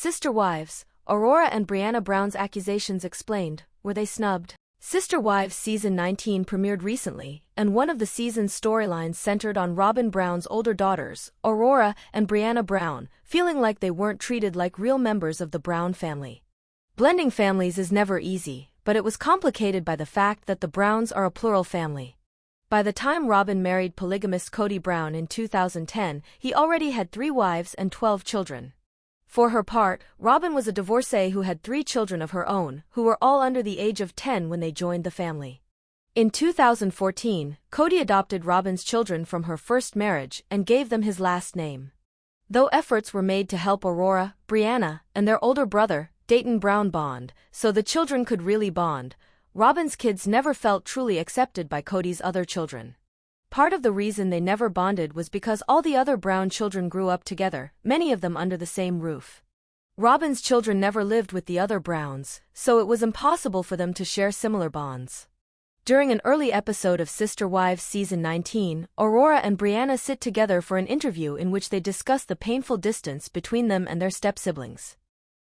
Sister Wives, Aurora and Brianna Brown's accusations explained. Were they snubbed? Sister Wives Season 19 premiered recently, and one of the season's storylines centered on Robyn Brown's older daughters, Aurora and Brianna Brown, feeling like they weren't treated like real members of the Brown family. Blending families is never easy, but it was complicated by the fact that the Browns are a plural family. By the time Robyn married polygamist KODY Brown in 2010, he already had 3 wives and 12 children. For her part, Robyn was a divorcee who had 3 children of her own, who were all under the age of 10 when they joined the family. In 2014, KODY adopted Robyn's children from her first marriage and gave them his last name. Though efforts were made to help Aurora, Brianna, and their older brother, Dayton Brown bond, so the children could really bond, Robyn's kids never felt truly accepted by KODY's other children. Part of the reason they never bonded was because all the other Brown children grew up together, many of them under the same roof. Robyn's children never lived with the other Browns, so it was impossible for them to share similar bonds. During an early episode of Sister Wives Season 19, Aurora and Brianna sit together for an interview in which they discuss the painful distance between them and their step-siblings.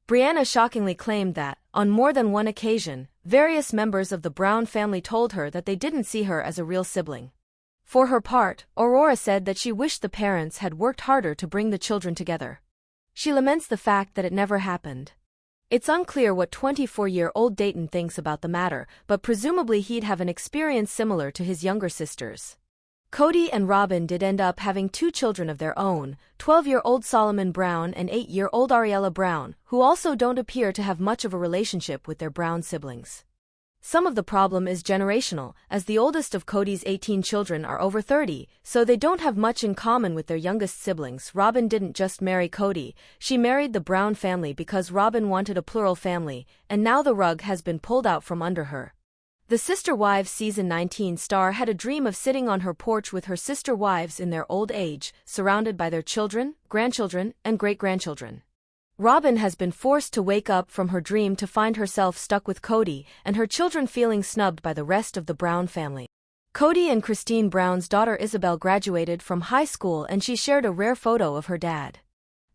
Brianna shockingly claimed that, on more than one occasion, various members of the Brown family told her that they didn't see her as a real sibling. For her part, Aurora said that she wished the parents had worked harder to bring the children together. She laments the fact that it never happened. It's unclear what 24-year-old Dayton thinks about the matter, but presumably he'd have an experience similar to his younger sisters. KODY and Robyn did end up having 2 children of their own, 12-year-old Solomon Brown and 8-year-old Ariella Brown, who also don't appear to have much of a relationship with their Brown siblings. Some of the problem is generational, as the oldest of KODY's 18 children are over 30, so they don't have much in common with their youngest siblings. Robyn didn't just marry KODY, she married the Brown family because Robyn wanted a plural family, and now the rug has been pulled out from under her. The Sister Wives Season 19 star had a dream of sitting on her porch with her sister wives in their old age, surrounded by their children, grandchildren, and great-grandchildren. Robyn has been forced to wake up from her dream to find herself stuck with KODY, and her children feeling snubbed by the rest of the Brown family. KODY and Christine Brown's daughter Isabel graduated from high school and she shared a rare photo of her dad.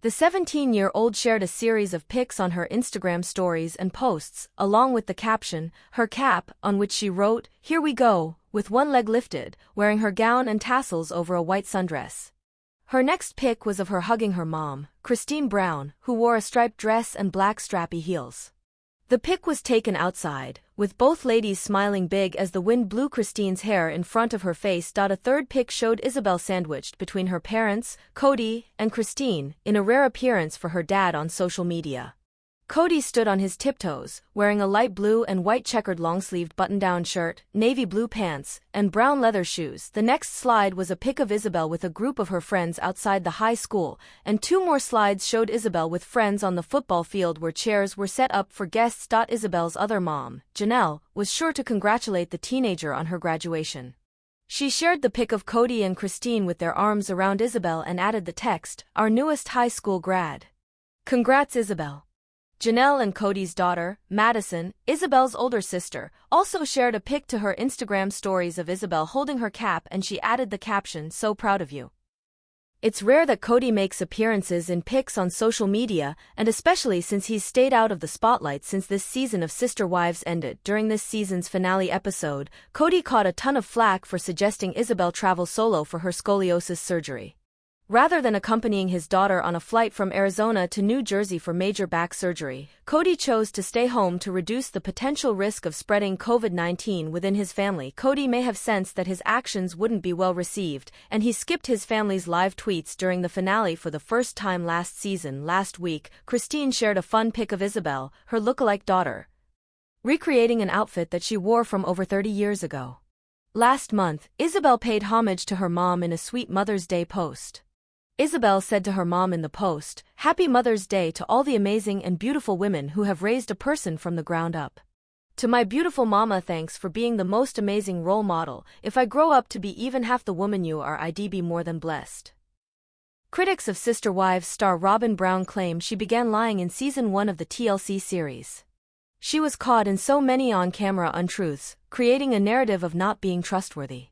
The 17-year-old shared a series of pics on her Instagram stories and posts, along with the caption, her cap, on which she wrote, "Here we go," with one leg lifted, wearing her gown and tassels over a white sundress. Her next pic was of her hugging her mom, Christine Brown, who wore a striped dress and black strappy heels. The pic was taken outside, with both ladies smiling big as the wind blew Christine's hair in front of her face. A third pic showed Isabel sandwiched between her parents, KODY, and Christine, in a rare appearance for her dad on social media. KODY stood on his tiptoes, wearing a light blue and white checkered long-sleeved button-down shirt, navy blue pants, and brown leather shoes. The next slide was a pic of Isabel with a group of her friends outside the high school, and 2 more slides showed Isabel with friends on the football field where chairs were set up for guests. Isabel's other mom, Janelle, was sure to congratulate the teenager on her graduation. She shared the pic of KODY and Christine with their arms around Isabel and added the text, "Our newest high school grad. Congrats, Isabel." Janelle and KODY's daughter, Madison, Isabel's older sister, also shared a pic to her Instagram stories of Isabel holding her cap, and she added the caption, "So proud of you." It's rare that KODY makes appearances in pics on social media, and especially since he's stayed out of the spotlight since this season of Sister Wives ended. During this season's finale episode, KODY caught a ton of flack for suggesting Isabel travel solo for her scoliosis surgery. Rather than accompanying his daughter on a flight from Arizona to New Jersey for major back surgery, KODY chose to stay home to reduce the potential risk of spreading COVID-19 within his family. KODY may have sensed that his actions wouldn't be well received, and he skipped his family's live tweets during the finale for the first time last season. Last week, Christine shared a fun pic of Isabel, her lookalike daughter, recreating an outfit that she wore from over 30 years ago. Last month, Isabel paid homage to her mom in a sweet Mother's Day post. Isabel said to her mom in the post, "Happy Mother's Day to all the amazing and beautiful women who have raised a person from the ground up. To my beautiful mama, thanks for being the most amazing role model. If I grow up to be even half the woman you are, I'd be more than blessed." Critics of Sister Wives star Robyn Brown claim she began lying in Season 1 of the TLC series. She was caught in so many on-camera untruths, creating a narrative of not being trustworthy.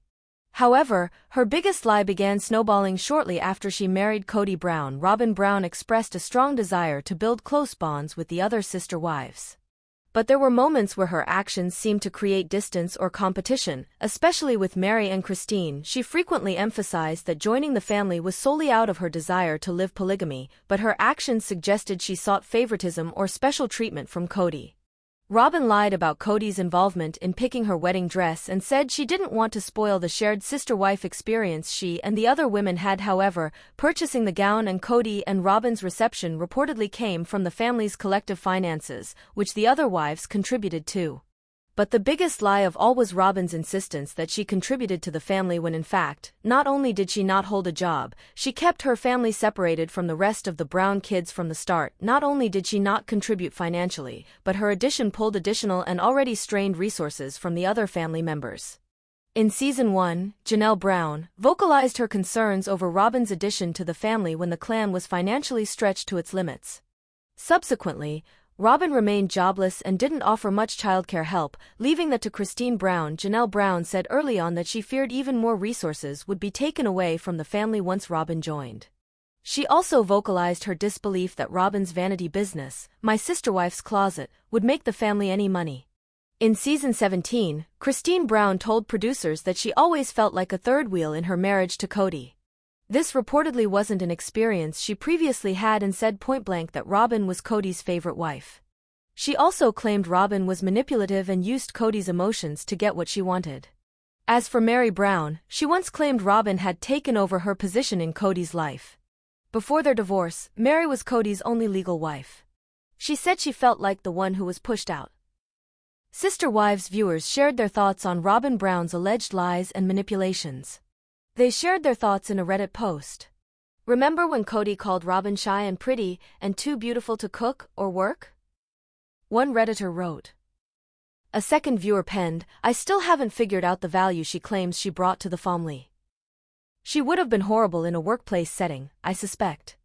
However, her biggest lie began snowballing shortly after she married KODY Brown. Robyn Brown expressed a strong desire to build close bonds with the other sister wives. But there were moments where her actions seemed to create distance or competition, especially with Mary and Christine. She frequently emphasized that joining the family was solely out of her desire to live polygamy, but her actions suggested she sought favoritism or special treatment from KODY. Robyn lied about KODY's involvement in picking her wedding dress and said she didn't want to spoil the shared sister-wife experience she and the other women had. However, purchasing the gown and KODY and Robyn's reception reportedly came from the family's collective finances, which the other wives contributed to. But the biggest lie of all was Robyn's insistence that she contributed to the family when in fact, not only did she not hold a job, she kept her family separated from the rest of the Brown kids from the start. Not only did she not contribute financially, but her addition pulled additional and already strained resources from the other family members. In Season 1, Janelle Brown vocalized her concerns over Robyn's addition to the family when the clan was financially stretched to its limits. Subsequently, Robyn remained jobless and didn't offer much childcare help, leaving that to Christine Brown. Janelle Brown said early on that she feared even more resources would be taken away from the family once Robyn joined. She also vocalized her disbelief that Robyn's vanity business, My Sister Wife's Closet, would make the family any money. In Season 17, Christine Brown told producers that she always felt like a third wheel in her marriage to KODY. This reportedly wasn't an experience she previously had and said point-blank that Robyn was KODY's favorite wife. She also claimed Robyn was manipulative and used KODY's emotions to get what she wanted. As for Mary Brown, she once claimed Robyn had taken over her position in KODY's life. Before their divorce, Mary was KODY's only legal wife. She said she felt like the one who was pushed out. Sister Wives viewers shared their thoughts on Robyn Brown's alleged lies and manipulations. They shared their thoughts in a Reddit post. Remember when KODY called Robyn shy and pretty and too beautiful to cook or work? One Redditor wrote. A second viewer penned, I still haven't figured out the value she claims she brought to the family. She would have been horrible in a workplace setting, I suspect.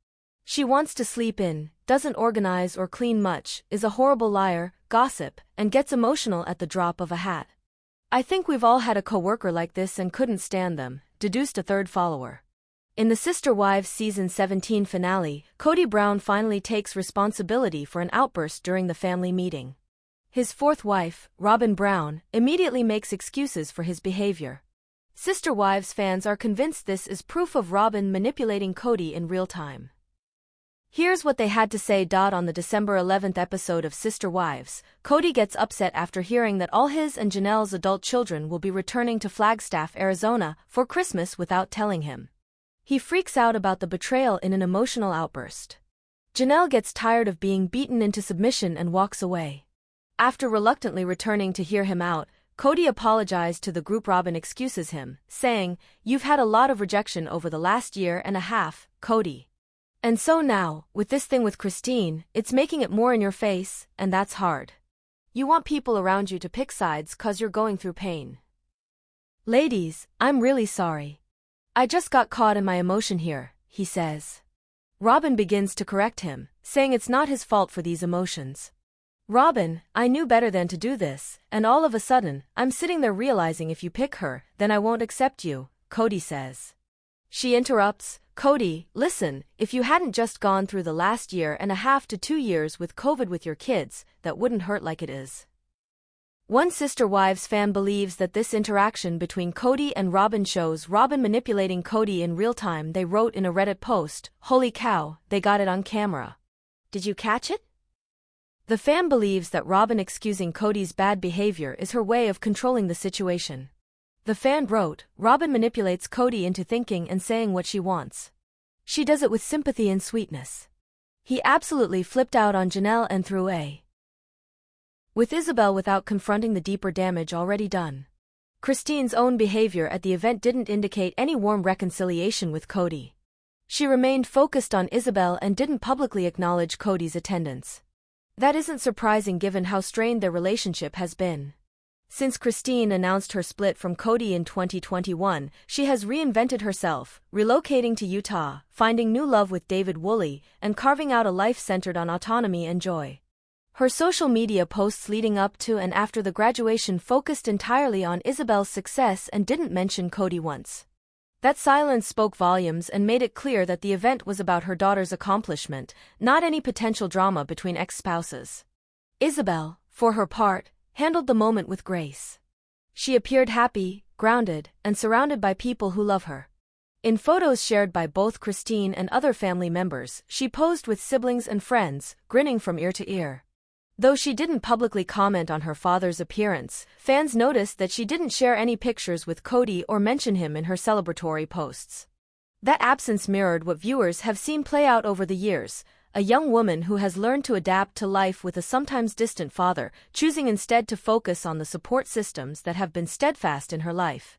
She wants to sleep in, doesn't organize or clean much, is a horrible liar, gossip, and gets emotional at the drop of a hat. I think we've all had a coworker like this and couldn't stand them, deduced a third follower. In the Sister Wives Season 17 finale, KODY Brown finally takes responsibility for an outburst during the family meeting. His fourth wife, Robyn Brown, immediately makes excuses for his behavior. Sister Wives fans are convinced this is proof of Robyn manipulating KODY in real time. Here's what they had to say. On the December 11th episode of Sister Wives, KODY gets upset after hearing that all his and Janelle's adult children will be returning to Flagstaff, Arizona, for Christmas without telling him. He freaks out about the betrayal in an emotional outburst. Janelle gets tired of being beaten into submission and walks away. After reluctantly returning to hear him out, KODY apologized to the group. Robyn excuses him, saying, "You've had a lot of rejection over the last year and a half, KODY. And so now, with this thing with Christine, it's making it more in your face, and that's hard. You want people around you to pick sides 'cause you're going through pain. Ladies, I'm really sorry. I just got caught in my emotion here," he says. Robyn begins to correct him, saying it's not his fault for these emotions. "Robyn, I knew better than to do this, and all of a sudden, I'm sitting there realizing if you pick her, then I won't accept you," KODY says. She interrupts, "KODY, listen, if you hadn't just gone through the last year and a half to 2 years with COVID with your kids, that wouldn't hurt like it is." One Sister Wives fan believes that this interaction between KODY and Robyn shows Robyn manipulating KODY in real time. They wrote in a Reddit post, "Holy cow, they got it on camera. Did you catch it?" The fan believes that Robyn excusing KODY's bad behavior is her way of controlling the situation. The fan wrote, "Robyn manipulates KODY into thinking and saying what she wants. She does it with sympathy and sweetness. He absolutely flipped out on Janelle and threw a with Isabel without confronting the deeper damage already done." Christine's own behavior at the event didn't indicate any warm reconciliation with KODY. She remained focused on Isabel and didn't publicly acknowledge KODY's attendance. That isn't surprising given how strained their relationship has been. Since Christine announced her split from KODY in 2021, she has reinvented herself, relocating to Utah, finding new love with David Woolley, and carving out a life centered on autonomy and joy. Her social media posts leading up to and after the graduation focused entirely on Isabel's success and didn't mention KODY once. That silence spoke volumes and made it clear that the event was about her daughter's accomplishment, not any potential drama between ex-spouses. Isabel, for her part, handled the moment with grace. She appeared happy, grounded, and surrounded by people who love her. In photos shared by both Christine and other family members, she posed with siblings and friends, grinning from ear to ear. Though she didn't publicly comment on her father's appearance, fans noticed that she didn't share any pictures with KODY or mention him in her celebratory posts. That absence mirrored what viewers have seen play out over the years, a young woman who has learned to adapt to life with a sometimes distant father, choosing instead to focus on the support systems that have been steadfast in her life.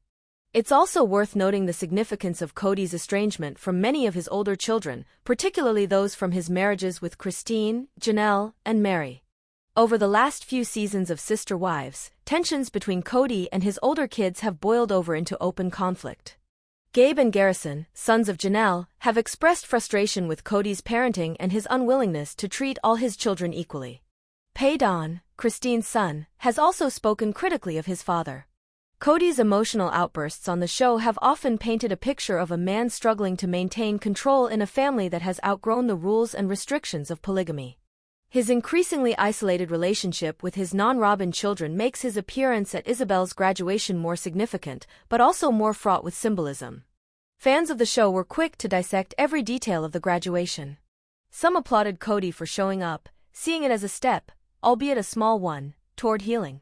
It's also worth noting the significance of KODY's estrangement from many of his older children, particularly those from his marriages with Christine, Janelle, and Mary. Over the last few seasons of Sister Wives, tensions between KODY and his older kids have boiled over into open conflict. Gabe and Garrison, sons of Janelle, have expressed frustration with KODY's parenting and his unwillingness to treat all his children equally. Don, Christine's son, has also spoken critically of his father. KODY's emotional outbursts on the show have often painted a picture of a man struggling to maintain control in a family that has outgrown the rules and restrictions of polygamy. His increasingly isolated relationship with his non-Robyn children makes his appearance at Isabel's graduation more significant, but also more fraught with symbolism. Fans of the show were quick to dissect every detail of the graduation. Some applauded KODY for showing up, seeing it as a step, albeit a small one, toward healing.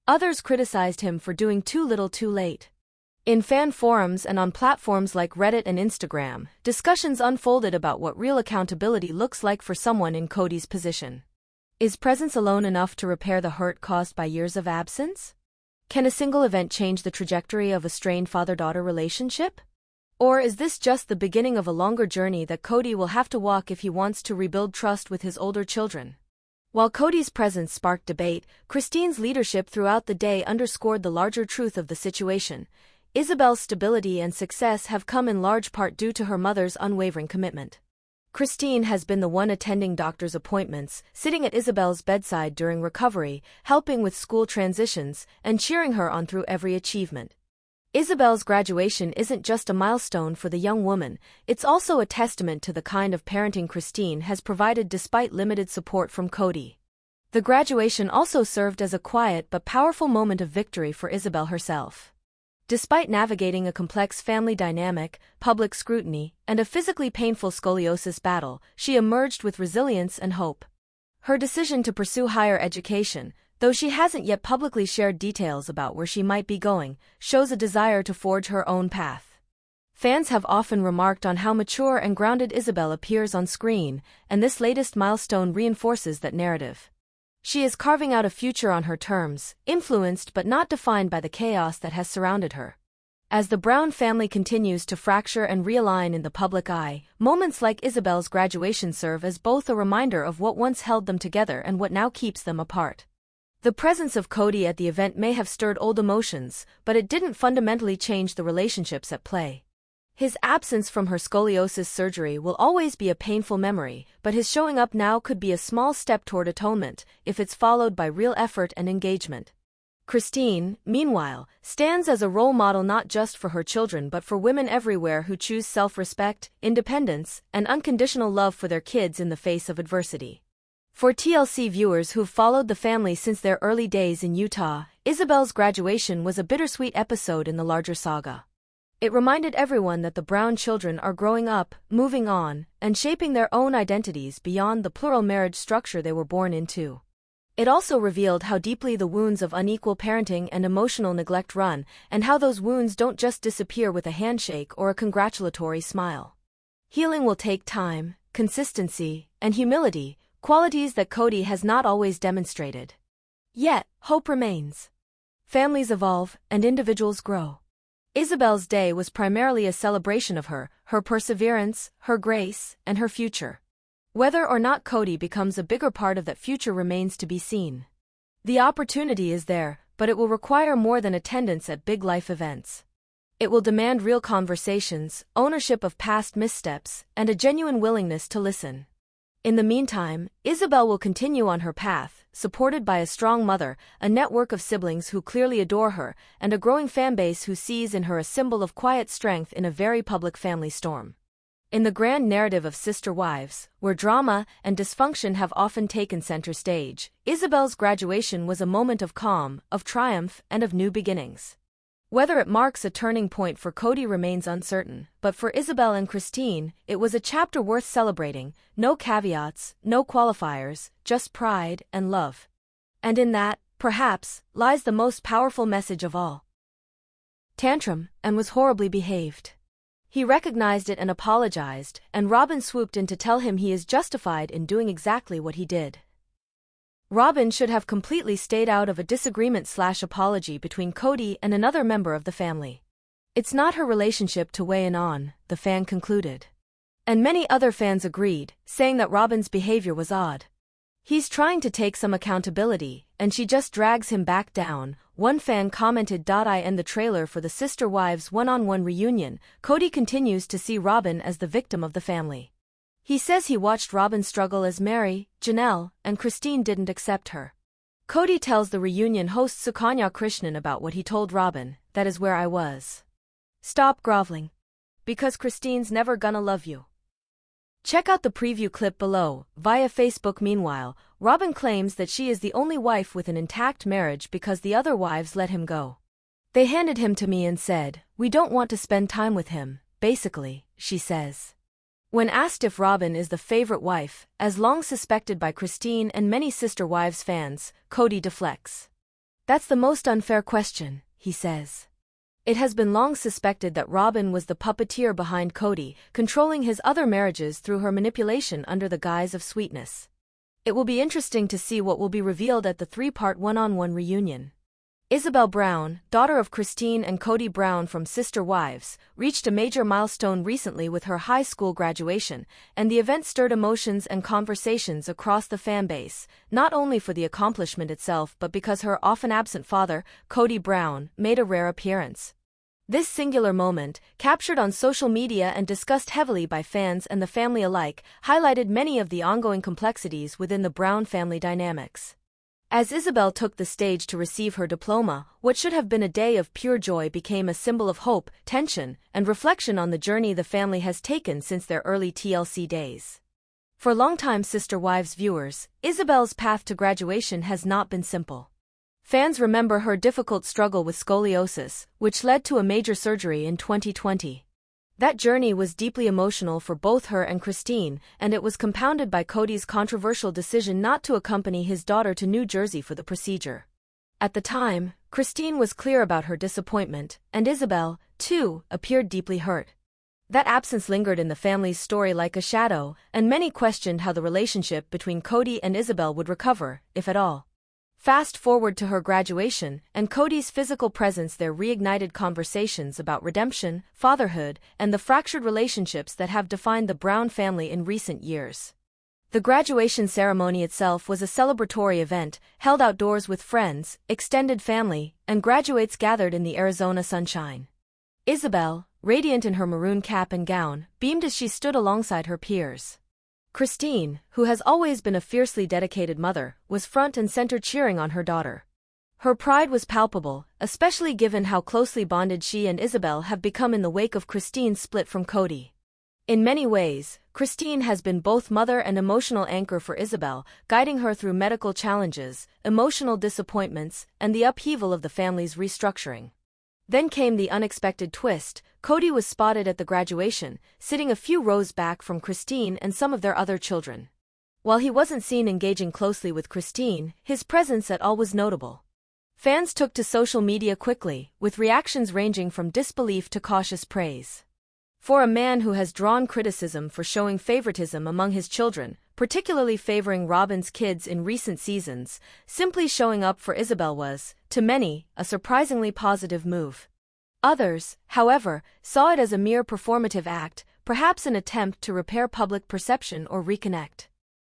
Others criticized him for doing too little too late. In fan forums and on platforms like Reddit and Instagram, discussions unfolded about what real accountability looks like for someone in KODY's position. Is presence alone enough to repair the hurt caused by years of absence? Can a single event change the trajectory of a strained father-daughter relationship? Or is this just the beginning of a longer journey that KODY will have to walk if he wants to rebuild trust with his older children? While KODY's presence sparked debate, Christine's leadership throughout the day underscored the larger truth of the situation. Isabel's stability and success have come in large part due to her mother's unwavering commitment. Christine has been the one attending doctor's appointments, sitting at Isabel's bedside during recovery, helping with school transitions, and cheering her on through every achievement. Isabel's graduation isn't just a milestone for the young woman, it's also a testament to the kind of parenting Christine has provided despite limited support from KODY. The graduation also served as a quiet but powerful moment of victory for Isabel herself. Despite navigating a complex family dynamic, public scrutiny, and a physically painful scoliosis battle, she emerged with resilience and hope. Her decision to pursue higher education, though she hasn't yet publicly shared details about where she might be going, shows a desire to forge her own path. Fans have often remarked on how mature and grounded Isabel appears on screen, and this latest milestone reinforces that narrative. She is carving out a future on her terms, influenced but not defined by the chaos that has surrounded her. As the Brown family continues to fracture and realign in the public eye, moments like Isabel's graduation serve as both a reminder of what once held them together and what now keeps them apart. The presence of KODY at the event may have stirred old emotions, but it didn't fundamentally change the relationships at play. His absence from her scoliosis surgery will always be a painful memory, but his showing up now could be a small step toward atonement, if it's followed by real effort and engagement. Christine, meanwhile, stands as a role model not just for her children but for women everywhere who choose self-respect, independence, and unconditional love for their kids in the face of adversity. For TLC viewers who've followed the family since their early days in Utah, Isabel's graduation was a bittersweet episode in the larger saga. It reminded everyone that the Brown children are growing up, moving on, and shaping their own identities beyond the plural marriage structure they were born into. It also revealed how deeply the wounds of unequal parenting and emotional neglect run, and how those wounds don't just disappear with a handshake or a congratulatory smile. Healing will take time, consistency, and humility, qualities that KODY has not always demonstrated. Yet, hope remains. Families evolve, and individuals grow. Isabel's day was primarily a celebration of her perseverance, her grace, and her future. Whether or not KODY becomes a bigger part of that future remains to be seen. The opportunity is there, but it will require more than attendance at big life events. It will demand real conversations, ownership of past missteps, and a genuine willingness to listen. In the meantime, Isabel will continue on her path, supported by a strong mother, a network of siblings who clearly adore her, and a growing fanbase who sees in her a symbol of quiet strength in a very public family storm. In the grand narrative of Sister Wives, where drama and dysfunction have often taken center stage, Isabel's graduation was a moment of calm, of triumph, and of new beginnings. Whether it marks a turning point for KODY remains uncertain, but for Isabel and Christine, it was a chapter worth celebrating, no caveats, no qualifiers, just pride and love. And in that, perhaps, lies the most powerful message of all. Tantrum, and was horribly behaved. He recognized it and apologized, and Robyn swooped in to tell him he is justified in doing exactly what he did. Robyn should have completely stayed out of a disagreement/apology between KODY and another member of the family. It's not her relationship to weigh in on, the fan concluded. And many other fans agreed, saying that Robyn's behavior was odd. He's trying to take some accountability, and she just drags him back down, one fan commented. I end the trailer for the Sister Wives one-on-one reunion. KODY continues to see Robyn as the victim of the family. He says he watched Robyn struggle as Mary, Janelle, and Christine didn't accept her. KODY tells the reunion host Sukanya Krishnan about what he told Robyn, that is where I was. Stop groveling. Because Christine's never gonna love you. Check out the preview clip below, via Facebook. Meanwhile, Robyn claims that she is the only wife with an intact marriage because the other wives let him go. They handed him to me and said, "We don't want to spend time with him," basically, she says. When asked if Robyn is the favorite wife, as long suspected by Christine and many Sister Wives fans, KODY deflects. That's the most unfair question, he says. It has been long suspected that Robyn was the puppeteer behind KODY, controlling his other marriages through her manipulation under the guise of sweetness. It will be interesting to see what will be revealed at the three-part one-on-one reunion. Isabel Brown, daughter of Christine and KODY Brown from Sister Wives, reached a major milestone recently with her high school graduation, and the event stirred emotions and conversations across the fanbase, not only for the accomplishment itself but because her often absent father, KODY Brown, made a rare appearance. This singular moment, captured on social media and discussed heavily by fans and the family alike, highlighted many of the ongoing complexities within the Brown family dynamics. As Isabel took the stage to receive her diploma, what should have been a day of pure joy became a symbol of hope, tension, and reflection on the journey the family has taken since their early TLC days. For longtime Sister Wives viewers, Isabel's path to graduation has not been simple. Fans remember her difficult struggle with scoliosis, which led to a major surgery in 2020. That journey was deeply emotional for both her and Christine, and it was compounded by KODY's controversial decision not to accompany his daughter to New Jersey for the procedure. At the time, Christine was clear about her disappointment, and Isabel, too, appeared deeply hurt. That absence lingered in the family's story like a shadow, and many questioned how the relationship between KODY and Isabel would recover, if at all. Fast forward to her graduation, and KODY's physical presence there reignited conversations about redemption, fatherhood, and the fractured relationships that have defined the Brown family in recent years. The graduation ceremony itself was a celebratory event, held outdoors with friends, extended family, and graduates gathered in the Arizona sunshine. Isabel, radiant in her maroon cap and gown, beamed as she stood alongside her peers. Christine, who has always been a fiercely dedicated mother, was front and center cheering on her daughter. Her pride was palpable, especially given how closely bonded she and Isabel have become in the wake of Christine's split from KODY. In many ways, Christine has been both mother and emotional anchor for Isabel, guiding her through medical challenges, emotional disappointments, and the upheaval of the family's restructuring. Then came the unexpected twist. KODY was spotted at the graduation, sitting a few rows back from Christine and some of their other children. While he wasn't seen engaging closely with Christine, his presence at all was notable. Fans took to social media quickly, with reactions ranging from disbelief to cautious praise. For a man who has drawn criticism for showing favoritism among his children, particularly favoring Robyn's kids in recent seasons, simply showing up for Isabel was, to many, a surprisingly positive move. Others, however, saw it as a mere performative act, perhaps an attempt to repair public perception or reconnect.